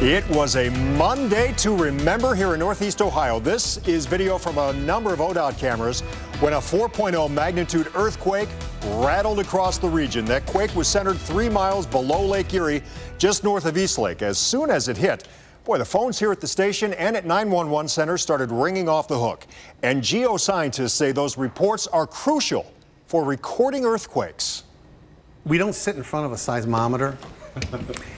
It was a Monday to remember here in Northeast Ohio. This is video from a number of ODOT cameras when a 4.0 magnitude earthquake rattled across the region. That quake was centered 3 miles below Lake Erie, just north of Eastlake. As soon as it hit, boy, the phones here at the station and at 911 centers started ringing off the hook. And geoscientists say those reports are crucial for recording earthquakes. We don't sit in front of a seismometer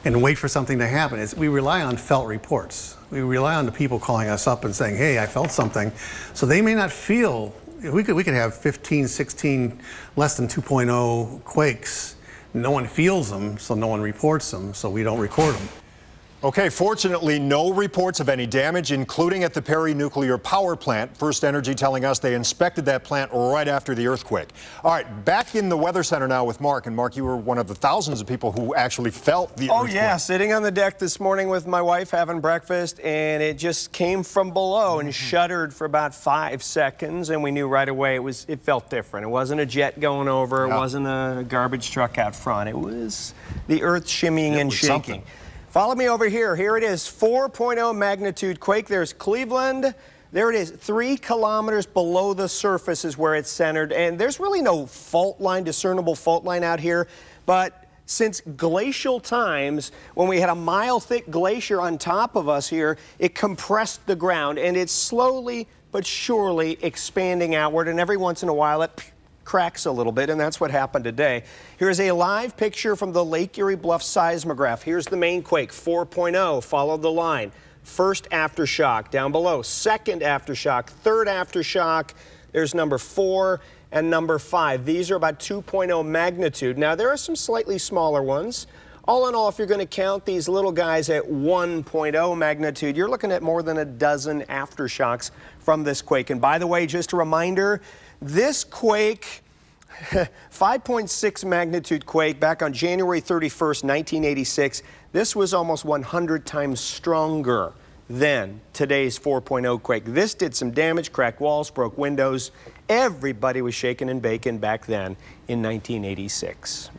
and wait for something to happen. We rely on felt reports. We rely on the people calling us up and saying, hey, I felt something. So they may not feel, we could have 15, 16 less than 2.0 quakes. No one feels them, so no one reports them, so we don't record them. Okay, fortunately, no reports of any damage, including at the Perry Nuclear Power Plant. First Energy telling us they inspected that plant right after the earthquake. All right, back in the Weather Center now with Mark. And Mark, you were one of the thousands of people who actually felt the earthquake. Oh, yeah, sitting on the deck this morning with my wife having breakfast, and it just came from below and shuddered for about 5 seconds, and we knew right away it felt different. It wasn't a jet going over. It wasn't a garbage truck out front. It was the earth shimmying and shaking. Something. Follow me over here. Here it is, 4.0 magnitude quake. There's Cleveland. There it is, 3 kilometers below the surface is where it's centered. And there's really no fault line, discernible fault line out here. But since glacial times, when we had a mile-thick glacier on top of us here, it compressed the ground. And it's slowly but surely expanding outward. And every once in a while, it cracks a little bit, and that's what happened today. Here's a live picture from the Lake Erie Bluff seismograph. Here's the main quake, 4.0, follow the line. First aftershock down below, second aftershock, third aftershock. There's number 4 and number 5. These are about 2.0 magnitude. Now, there are some slightly smaller ones. All in all, if you're going to count these little guys at 1.0 magnitude, you're looking at more than a dozen aftershocks from this quake. And by the way, just a reminder, this quake, 5.6 magnitude quake back on January 31st, 1986, this was almost 100 times stronger than today's 4.0 quake. This did some damage, cracked walls, broke windows. Everybody was shaking and baking back then in 1986.